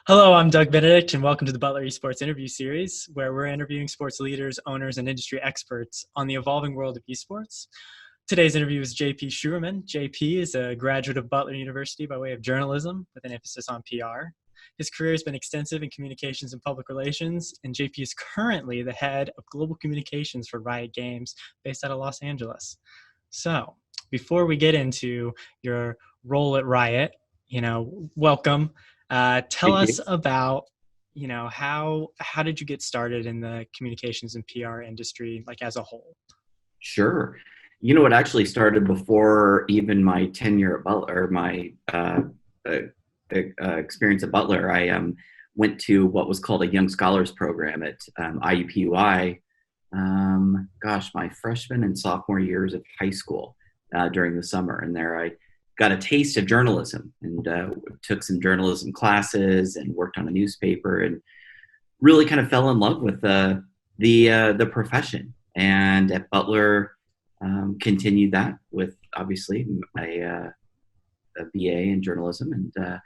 Hello, I'm Doug Benedict, and welcome to the Butler Esports interview series, where we're interviewing sports leaders, owners, and industry experts on the evolving world of esports. Today's interview is JP Schuerman. JP is a graduate of Butler University by way of journalism with an emphasis on PR. His career has been extensive in communications and public relations, and JP is currently the head of global communications for Riot Games based out of Los Angeles. So, before we get into your role at Riot, welcome. Tell Thank us you. about, how did you get started in the communications and PR industry, like as a whole? Sure. It actually started before even my tenure at Butler, my uh, experience at Butler. I went to what was called a Young Scholars Program at IUPUI, my freshman and sophomore years of high school during the summer. And there I got a taste of journalism and took some journalism classes and worked on a newspaper and really kind of fell in love with the profession. And at Butler, continued that with obviously a BA in journalism. And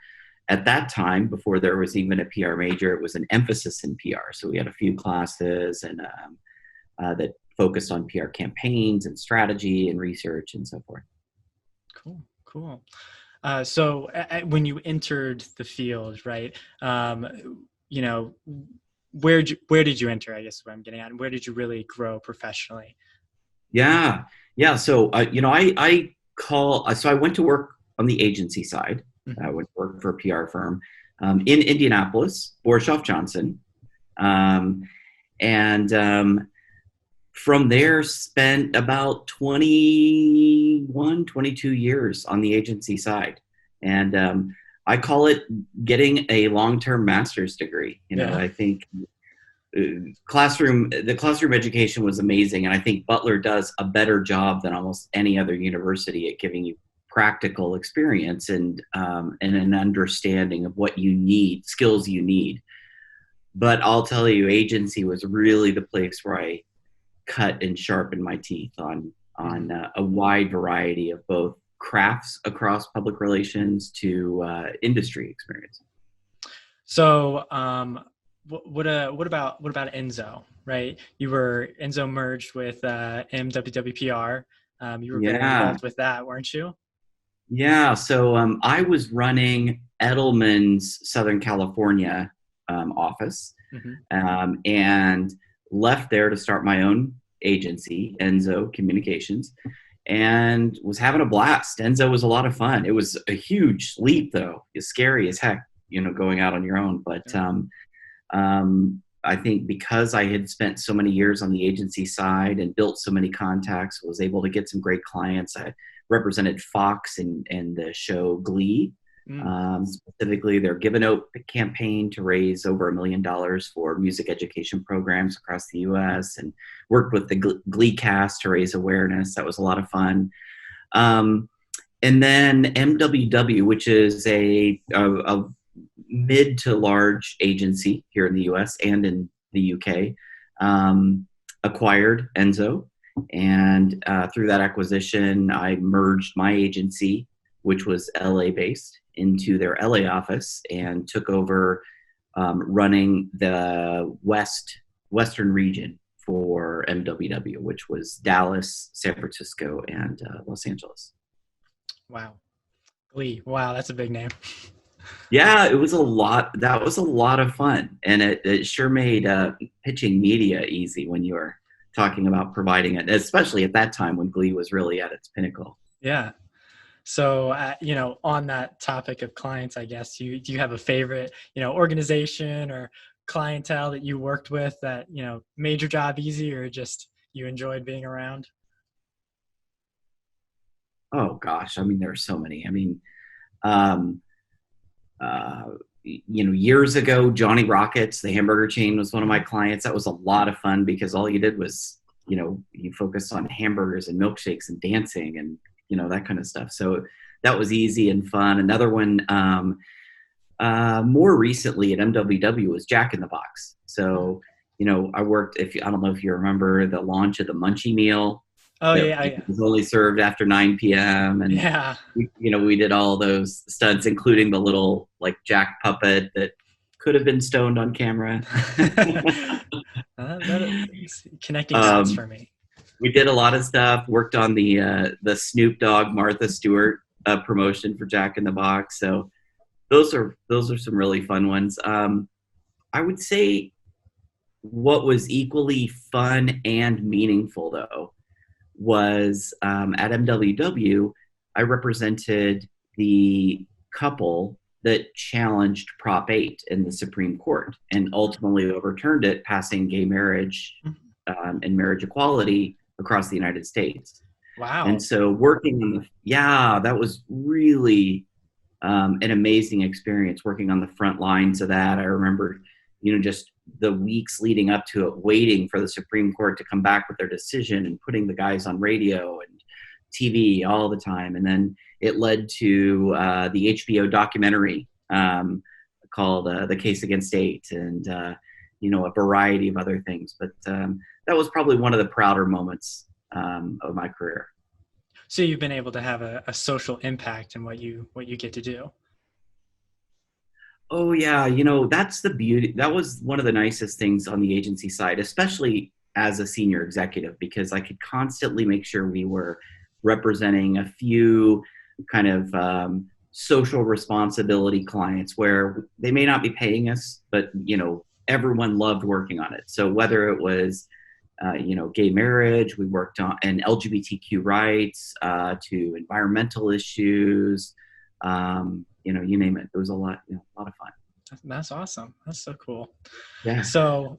at that time, before there was even a PR major, it was an emphasis in PR. So we had a few classes and that focused on PR campaigns and strategy and research and so forth. Cool. So when you entered the field, right? Where did you enter? I guess is what I'm getting at. And where did you really grow professionally? Yeah. So I went to work on the agency side. I went to work for a PR firm in Indianapolis, Borshoff Johnson, and from there spent about 21, 22 years on the agency side, and I call it getting a long-term master's degree. Yeah. I think the classroom education was amazing, and I think Butler does a better job than almost any other university at giving you practical experience and an understanding of what you need, skills you need. But I'll tell you, agency was really the place where I cut and sharpened my teeth on a wide variety of both crafts across public relations to industry experience. So, what about Enzo? Right, Enzo merged with MWWPR. You were very Yeah. involved with that, weren't you? Yeah, so I was running Edelman's Southern California office, Mm-hmm. and left there to start my own agency, Enzo Communications, and was having a blast. Enzo was a lot of fun. It was a huge leap, though. It's scary as heck, going out on your own. But I think because I had spent so many years on the agency side and built so many contacts, was able to get some great clients. I represented Fox in the show Glee, specifically their Give a Note campaign to raise over $1 million for music education programs across the U.S. and worked with the Glee cast to raise awareness. That was a lot of fun. And then MWW, which is a mid to large agency here in the U.S. and in the U.K., acquired Enzo. And through that acquisition, I merged my agency, which was LA based, into their LA office and took over running the Western region for MWW, which was Dallas, San Francisco, and Los Angeles. Wow, Glee. Wow, that's a big name. Yeah, it was a lot. That was a lot of fun, and it sure made pitching media easy when you were talking about providing it, especially at that time when Glee was really at its pinnacle. Yeah. So, on that topic of clients, I guess, do you have a favorite, organization or clientele that you worked with that, made your job easy or just you enjoyed being around? Oh gosh, I mean, there are so many. I mean, um, uh, years ago, Johnny Rockets, the hamburger chain, was one of my clients. That was a lot of fun because all you did was, you focused on hamburgers and milkshakes and dancing and, that kind of stuff. So that was easy and fun. Another one, more recently at MWW, was Jack in the Box. So, I worked, I don't know if you remember the launch of the Munchie Meal Oh that yeah, was only served after 9 p.m. And yeah, we did all those stunts, including the little like Jack puppet that could have been stoned on camera. Connecting dots um, for me. we did a lot of stuff. Worked on the Snoop Dogg Martha Stewart promotion for Jack in the Box. So those are some really fun ones. I would say what was equally fun and meaningful though was at MWW. I represented the couple that challenged Prop 8 in the Supreme Court and ultimately overturned it, passing gay marriage and marriage equality across the United States. And Wow. so working on that was really an amazing experience working on the front lines of that. I remember, just the weeks leading up to it, waiting for the Supreme Court to come back with their decision and putting the guys on radio and TV all the time. And then it led to the HBO documentary called The Case Against 8 and, a variety of other things. But that was probably one of the prouder moments of my career. So you've been able to have a social impact in what you get to do. Oh yeah, that's the beauty. That was one of the nicest things on the agency side, especially as a senior executive, because I could constantly make sure we were representing a few kind of social responsibility clients where they may not be paying us, but everyone loved working on it. So whether it was gay marriage, we worked on and LGBTQ rights to environmental issues. You name it. It was a lot of fun. That's awesome. That's so cool. Yeah. So,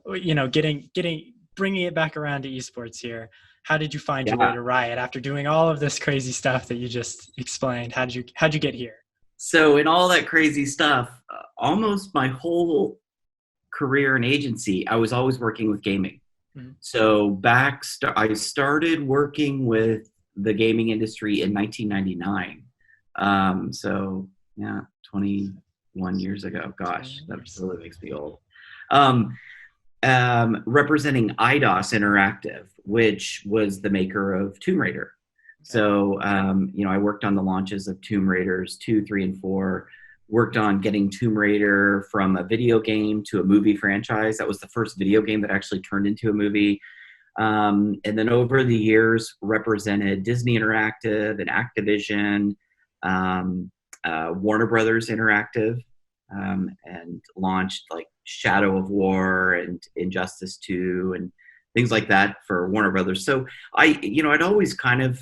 bringing it back around to esports here, how did you find your way to Riot after doing all of this crazy stuff that you just explained? How'd you get here? So in all that crazy stuff, almost my whole career in agency, I was always working with gaming. Mm-hmm. So I started working with the gaming industry in 1999. So yeah, 21 years ago. Gosh, that really makes me old. Representing IDOS Interactive, which was the maker of Tomb Raider. So, I worked on the launches of Tomb Raiders 2, 3, and 4, worked on getting Tomb Raider from a video game to a movie franchise. That was the first video game that actually turned into a movie. And then over the years, represented Disney Interactive and Activision, Warner Brothers Interactive, and launched like Shadow of War and Injustice 2 and things like that for Warner Brothers. So I'd always kind of,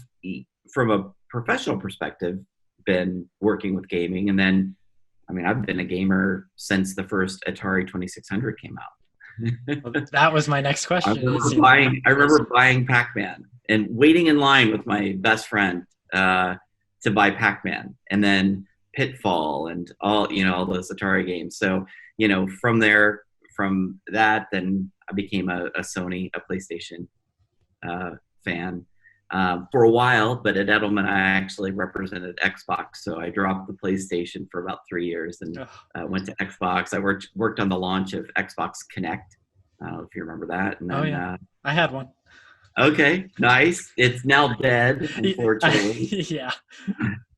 from a professional perspective, been working with gaming. And then, I've been a gamer since the first Atari 2600 came out. Well, that was my next question. I remember buying Pac-Man and waiting in line with my best friend to buy Pac-Man, and then Pitfall and all those Atari games. So, from that, then I became a PlayStation fan for a while. But at Edelman, I actually represented Xbox. So I dropped the PlayStation for about 3 years and went to Xbox. I worked on the launch of Xbox Connect. I don't know if you remember that. And then, I had one. Okay, nice. It's now dead, unfortunately. Yeah.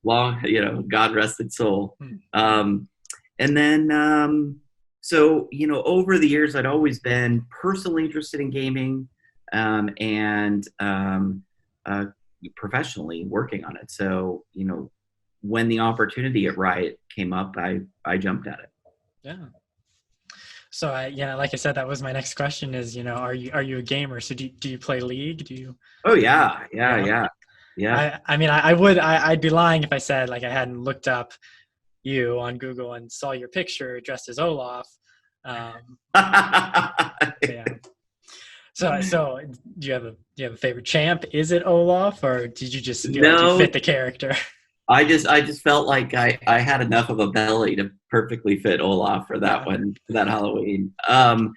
Long, God rest its soul. And then, so, over the years, I'd always been personally interested in gaming and professionally working on it. So, when the opportunity at Riot came up, I jumped at it. Yeah. So like I said, that was my next question is, are you a gamer? So do you play League? Oh yeah. I'd be lying if I said like I hadn't looked up you on Google and saw your picture dressed as Olaf. Yeah. So do you have a favorite champ? Is it Olaf, or did you just feel like you fit the character? I just felt like I had enough of a belly to perfectly fit Olaf for that one, for that Halloween. I've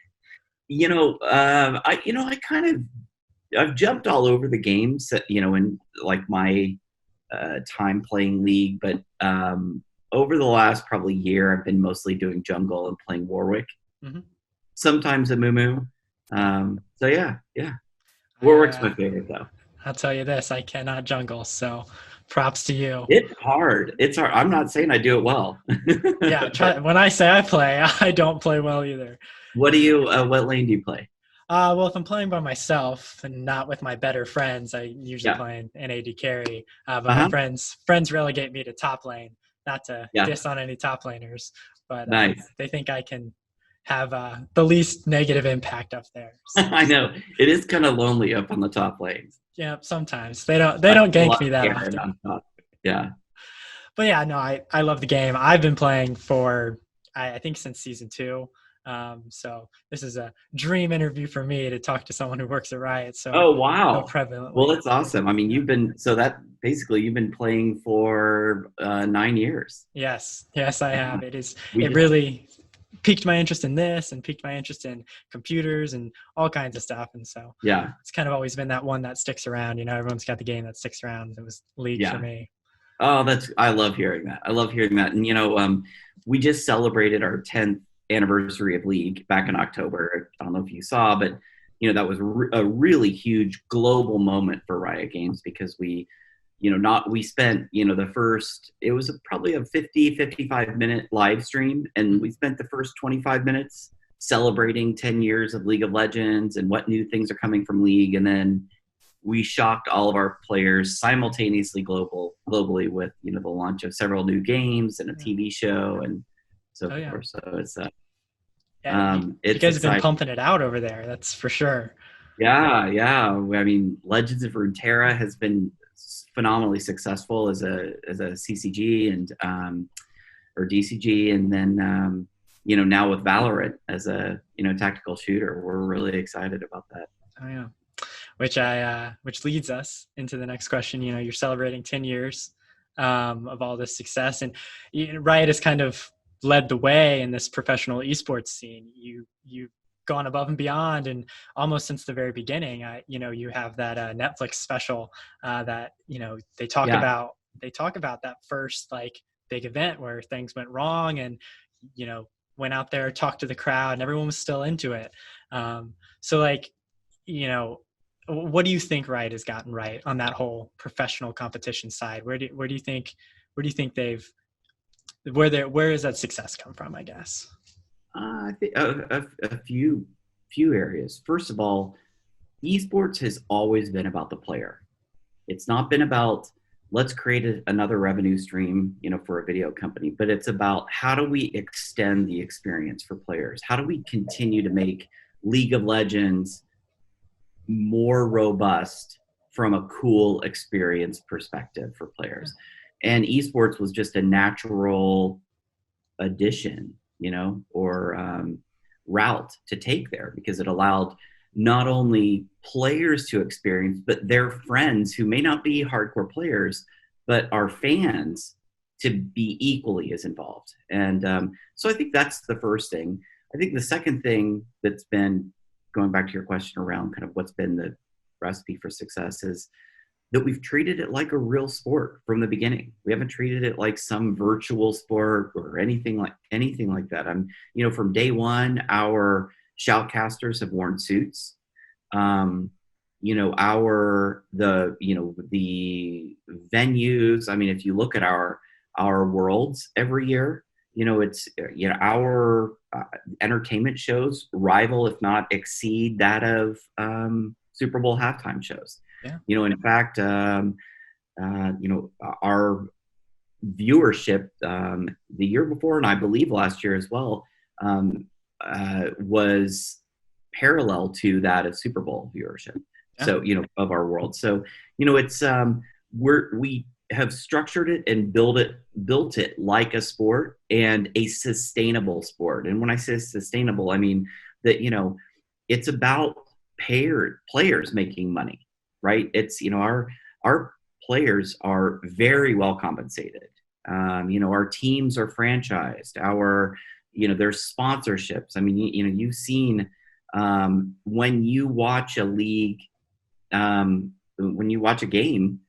jumped all over the games, in like my time playing League, but over the last probably year, I've been mostly doing jungle and playing Warwick. Mm-hmm. Sometimes a Mumu. So yeah. Warwick's my favorite though. I'll tell you this, I cannot jungle, so Props to you. It's hard. It's hard. I'm not saying I do it well. Yeah, when I say I play, I don't play well either. What lane do you play? Well, if I'm playing by myself and not with my better friends, I usually Yeah. play an AD carry. But my Uh-huh. friends relegate me to top lane. Not to Yeah. diss on any top laners, but Nice. they think I can have the least negative impact up there. So, I know. It is kind of lonely up on the top lanes. yeah, sometimes they don't A gank lot me of that Aaron often. on top. Yeah. But yeah, no, I love the game. I've been playing for I think since season 2. So this is a dream interview for me to talk to someone who works at Riot Oh, so wow. Well, prevalently. that's awesome. I mean, Yeah. you've been playing for 9 years. Yes, I Yeah. have. We It just, really piqued my interest in this and piqued my interest in computers and all kinds of stuff. And so yeah. it's kind of always been that one that sticks around. You know, everyone's got the game that sticks around. It was League for Yeah. me. Oh, I love hearing that. I love hearing that. And, we just celebrated our 10th anniversary of League back in October. I don't know if you saw, but, that was a really huge global moment for Riot Games because we spent, it was probably a 55 minute live stream. And we spent the first 25 minutes celebrating 10 years of League of Legends and what new things are coming from League. And then we shocked all of our players simultaneously globally with the launch of several new games and a TV show and so Oh yeah. forth. So You it's guys have been exciting. pumping it out over there. That's for sure. Yeah. I mean, Legends of Runeterra has been phenomenally successful as a CCG and or DCG, and then now with Valorant as a tactical shooter. We're really excited about that. Oh yeah. Which leads us into the next question. You know, you're celebrating 10 years of all this success, and Riot has kind of led the way in this professional esports scene. You've gone above and beyond, and almost since the very beginning. You have that Netflix special that they talk Yeah. about. They talk about that first like big event where things went wrong, and went out there, talked to the crowd, and everyone was still into it. So like, what do you think Riot has gotten right on that whole professional competition side? Where do you think where does that success come from, I guess? I think a few areas. First of all, esports has always been about the player. It's not been about let's create another revenue stream, for a video company, but it's about how do we extend the experience for players? How do we continue to make League of Legends more robust from a cool experience perspective for players? And esports was just a natural addition, or route to take there because it allowed not only players to experience, but their friends who may not be hardcore players, but are fans to be equally as involved. And so I think that's the first thing. I think the second thing that's been going back to your question around kind of what's been the recipe for success is that we've treated it like a real sport from the beginning. We haven't treated it like some virtual sport or anything like that. From day one, our shoutcasters have worn suits. The venues. I mean, if you look at our worlds every year, it's our entertainment shows rival, if not exceed, that of Super Bowl halftime shows. Yeah. In fact, our viewership the year before, and I believe last year as well, was parallel to that of Super Bowl viewership. Yeah. So, of our world. So, it's we have structured it and built it like a sport and a sustainable sport. And when I say sustainable, I mean that, it's about players making money. Right? It's, our players are very well compensated. Our teams are franchised. There's sponsorships. I mean, you've seen when you watch a league, when you watch a game,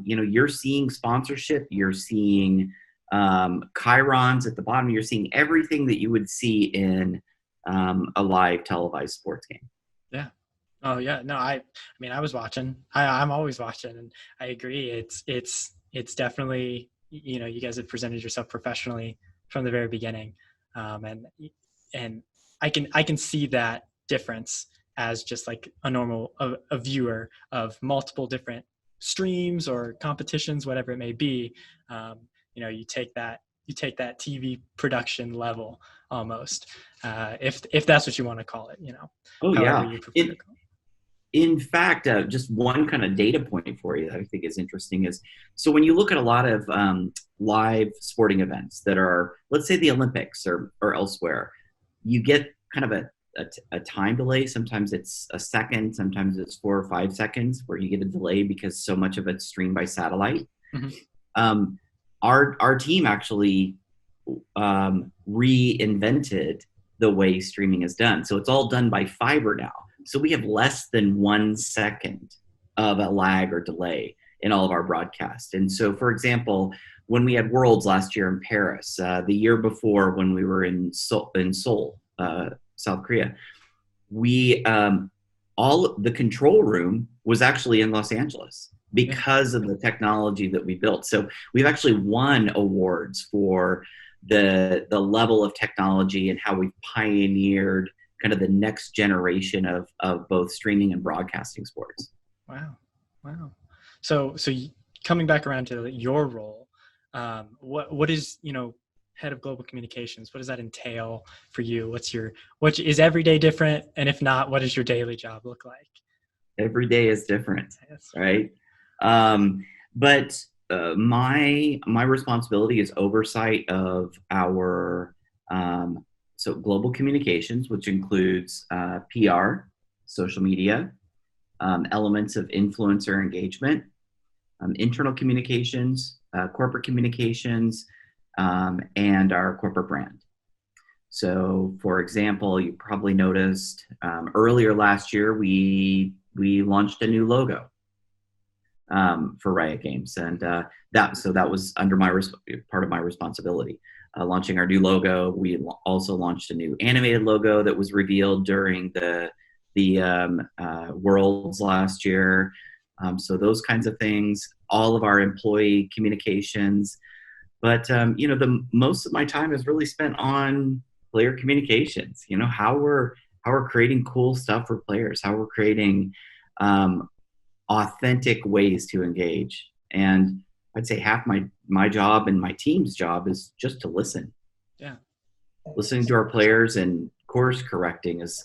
you're seeing sponsorship. You're seeing chyrons at the bottom. You're seeing everything that you would see in a live televised sports game. Yeah. Oh yeah, no, I mean, I was watching. I'm always watching, and I agree. It's definitely, you guys have presented yourself professionally from the very beginning, and I can see that difference as just like a normal a viewer of multiple different streams or competitions, whatever it may be. Um, you take that TV production level almost, if that's what you want to call it. Oh However yeah. you prefer to call In fact, just one kind of data point for you that I think is interesting is, so when you look at a lot of live sporting events that are, let's say, the Olympics or elsewhere, you get kind of a time delay. Sometimes it's a second, sometimes it's 4 or 5 seconds where you get a delay because so much of it's streamed by satellite. it. Mm-hmm. Um, our team actually reinvented the way streaming is done. So it's all done by fiber now. So we have less than 1 second of a lag or delay in all of our broadcasts. And so, for example, when we had Worlds last year in Paris, the year before when we were in Seoul, South Korea, we all the control room was actually in Los Angeles Yeah. because of the technology that we built. So we've actually won awards for the level of technology and how we've pioneered kind of the next generation of both streaming and broadcasting sports. Wow. Wow. So coming back around to your role, what is, head of global communications? What does that entail for you? What is every day different? And if not, what does your daily job look like? Every day is different, Yes. right? But my responsibility is oversight of our so global communications, which includes PR, social media, elements of influencer engagement, internal communications, corporate communications, and our corporate brand. So, for example, you probably noticed earlier last year we launched a new logo for Riot Games, and that was under part of my responsibility. Launching our new logo, we also launched a new animated logo that was revealed during the Worlds last year. So those kinds of things, all of our employee communications. But the most of my time is really spent on player communications. How we're creating cool stuff for players, how we're creating um, authentic ways to engage. And I'd say half my job and my team's job is just to listen. Yeah. Listening to our players and course correcting is,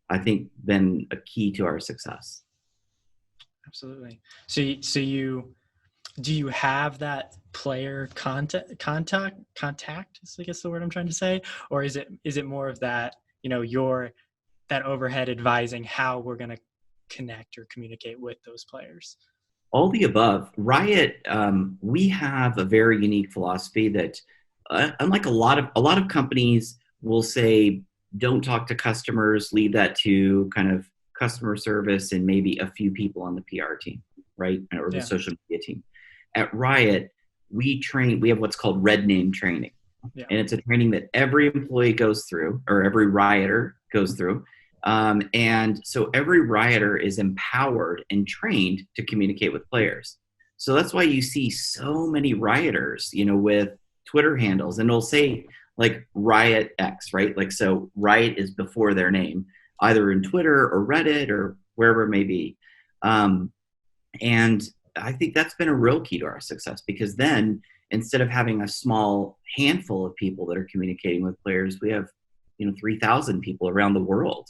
I think, been a key to our success. Absolutely. So do you have that player contact is, I guess, the word I'm trying to say, or is it more of that, your that overhead advising how we're going to connect or communicate with those players? All the above. Riot, we have a very unique philosophy that, unlike a lot of companies, will say, don't talk to customers, leave that to kind of customer service and maybe a few people on the PR team, right, or the Yeah. social media team. At Riot, we train. We have what's called red name training, Yeah. and it's a training that every employee goes through, or every rioter goes through. And so every rioter is empowered and trained to communicate with players. So that's why you see so many rioters, with Twitter handles, and it'll say like Riot X, right? Like, so Riot is before their name, either in Twitter or Reddit or wherever it may be. And I think that's been a real key to our success, because then instead of having a small handful of people that are communicating with players, we have 3,000 people around the world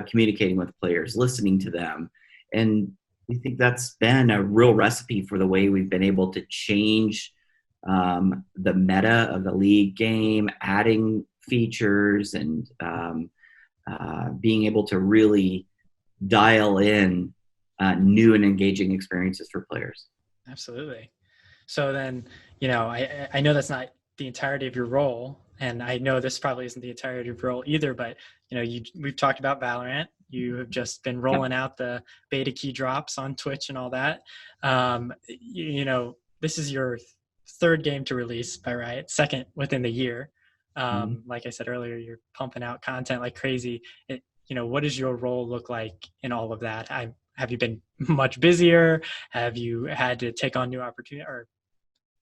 communicating with players, listening to them. And we think that's been a real recipe for the way we've been able to change the meta of the league game, adding features and being able to really dial in new and engaging experiences for players. Absolutely. So then, I know that's not the entirety of your role, and I know this probably isn't the entirety of your role either, but we've talked about Valorant. You have just been Yep. rolling out the beta key drops on Twitch and all that. This is your third game to release by Riot, second within the year. Mhm. Like I said earlier, you're pumping out content like crazy. what does your role look like in all of that? Have you been much busier? Have you had to take on new opportunity or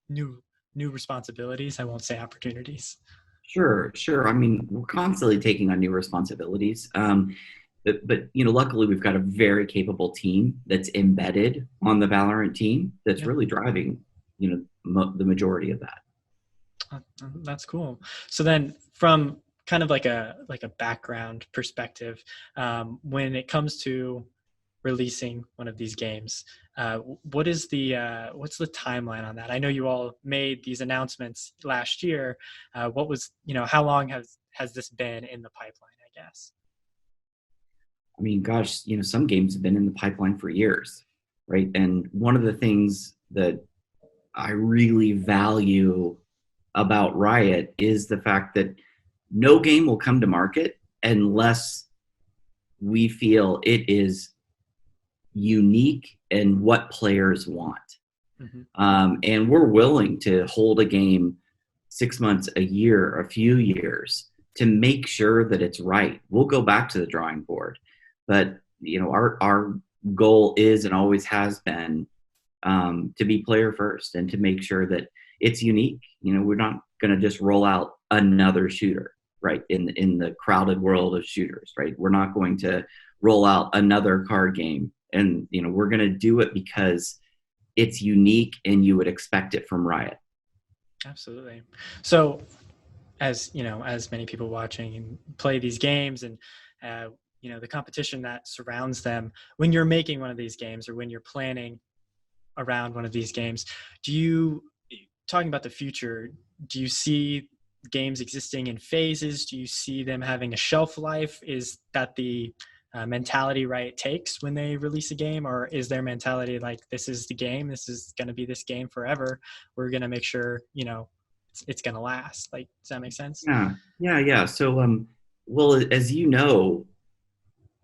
new new responsibilities? I won't say opportunities. Sure, sure. I mean, we're constantly taking on new responsibilities. But luckily we've got a very capable team that's embedded on the Valorant team that's Yeah. really driving, the majority of that. That's cool. So then, from kind of like a background perspective, when it comes to releasing one of these games, what is the what's the timeline on that? I know you all made these announcements last year. What was how long has this been in the pipeline? I guess. I mean, gosh, some games have been in the pipeline for years, right? And one of the things that I really value about Riot is the fact that no game will come to market unless we feel it is unique and what players want. Mm-hmm. And we're willing to hold a game 6 months, a year, a few years to make sure that it's right. We'll go back to the drawing board, but our goal is and always has been to be player first and to make sure that it's unique. We're not going to just roll out another shooter, right? In the crowded world of shooters, right? We're not going to roll out another card game, and we're going to do it because it's unique and you would expect it from Riot. Absolutely. So, as many people watching and play these games, and the competition that surrounds them, when you're making one of these games or when you're planning around one of these games, do you talking about the future, do you see games existing in phases? Do you see them having a shelf life? Is that the mentality Riot takes when they release a game, or is their mentality like, this is the game, this is going to be this game forever, we're going to make sure it's going to last? Like, does that make sense? Yeah. So, well, as you know,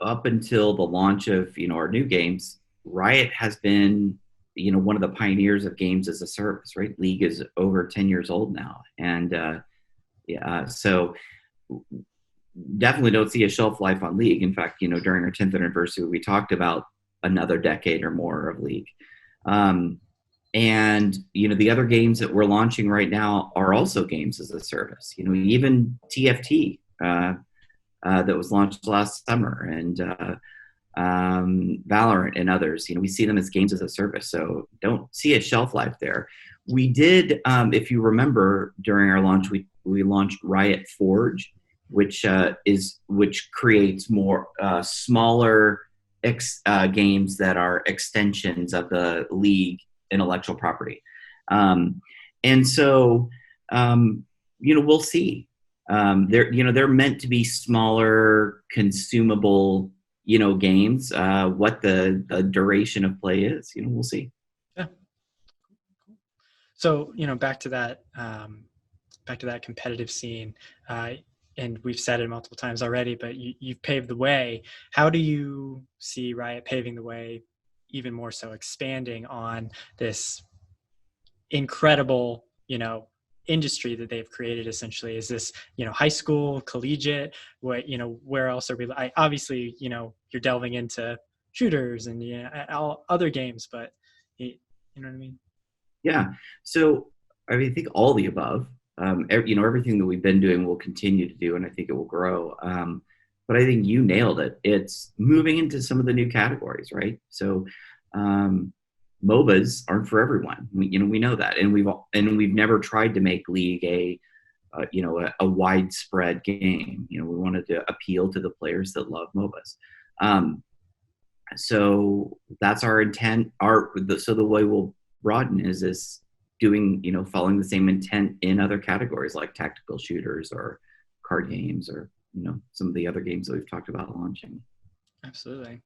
up until the launch of our new games, Riot has been one of the pioneers of games as a service. Right, League is over 10 years old now, and so definitely don't see a shelf life on League. In fact, during our 10th anniversary, we talked about another decade or more of League. And the other games that we're launching right now are also games as a service. Even TFT that was launched last summer, and Valorant and others. We see them as games as a service, so don't see a shelf life there. We did, if you remember, during our launch, we launched Riot Forge, which creates more smaller games that are extensions of the League intellectual property. And so, we'll see. They're meant to be smaller, consumable, games. What the duration of play is, we'll see. Yeah. So, back to that competitive scene, and we've said it multiple times already, but you've paved the way. How do you see Riot paving the way, even more so expanding on this incredible, industry that they've created? Essentially, is this, high school, collegiate? Where else are we? Obviously, you're delving into shooters and all other games, but you know what I mean? Yeah. So, I mean, I think all the above. Everything that we've been doing, we'll continue to do, and I think it will grow. But I think you nailed it. It's moving into some of the new categories, right? So, MOBAs aren't for everyone. We know that, and we've never tried to make League a widespread game. We wanted to appeal to the players that love MOBAs. So that's our intent. So the way we'll broaden is doing, following the same intent in other categories like tactical shooters or card games or, some of the other games that we've talked about launching. Absolutely.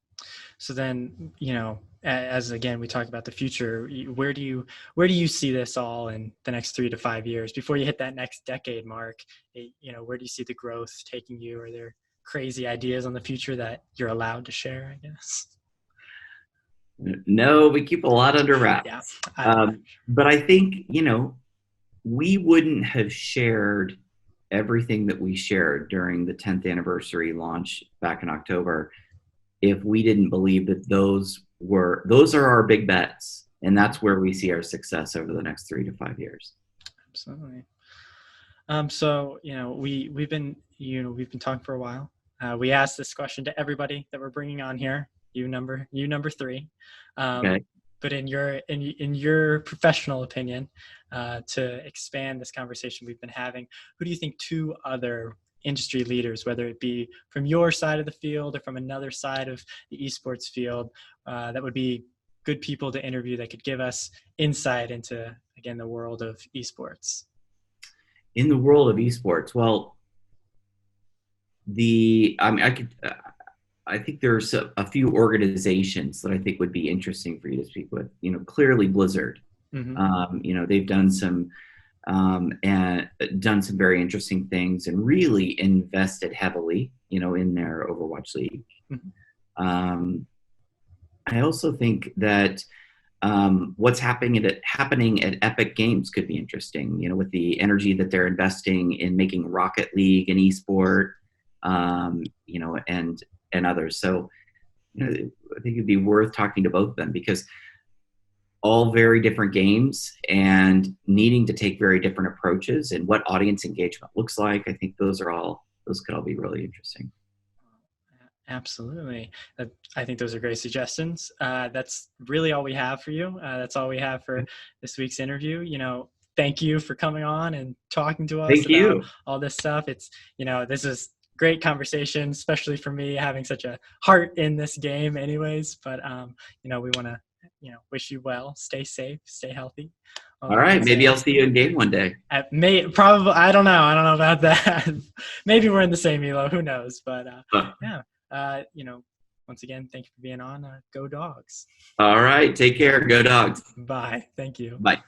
So then, as again, we talked about the future, where do you see this all in the next 3 to 5 years before you hit that next decade mark? Where do you see the growth taking you? Are there crazy ideas on the future that you're allowed to share, I guess? No, we keep a lot under wraps. Yeah. But I think, we wouldn't have shared everything that we shared during the 10th anniversary launch back in October, if we didn't believe that those are our big bets, and that's where we see our success over the next 3 to 5 years. Absolutely. So we've been talking for a while. We asked this question to everybody that we're bringing on here. You number 3. Okay. But in your professional opinion, to expand this conversation we've been having, who do you think 2 other industry leaders, whether it be from your side of the field or from another side of the esports field, that would be good people to interview that could give us insight into, again, the world of esports? In the world of esports, well, I think there's a few organizations that I think would be interesting for you to speak with. Clearly Blizzard. Mm-hmm. They've done some very interesting things and really invested heavily, in their Overwatch League. Mm-hmm. I also think that what's happening at Epic Games could be interesting, with the energy that they're investing in making Rocket League an esport, and others. So, I think it'd be worth talking to both of them, because all very different games and needing to take very different approaches, and what audience engagement looks like. I think those could all be really interesting. Absolutely. I think those are great suggestions. That's really all we have for you. That's all we have for this week's interview. Thank you for coming on and talking to us about all this stuff. It's, this is great conversation, especially for me, having such a heart in this game anyways. But, we want to, wish you well, stay safe, stay healthy. All right. Maybe I'll see you in game one day. Probably. I don't know about that. Maybe we're in the same elo. Who knows? But yeah. Once again, thank you for being on. Go Dogs. All right. Take care. Go Dogs. Bye. Thank you. Bye.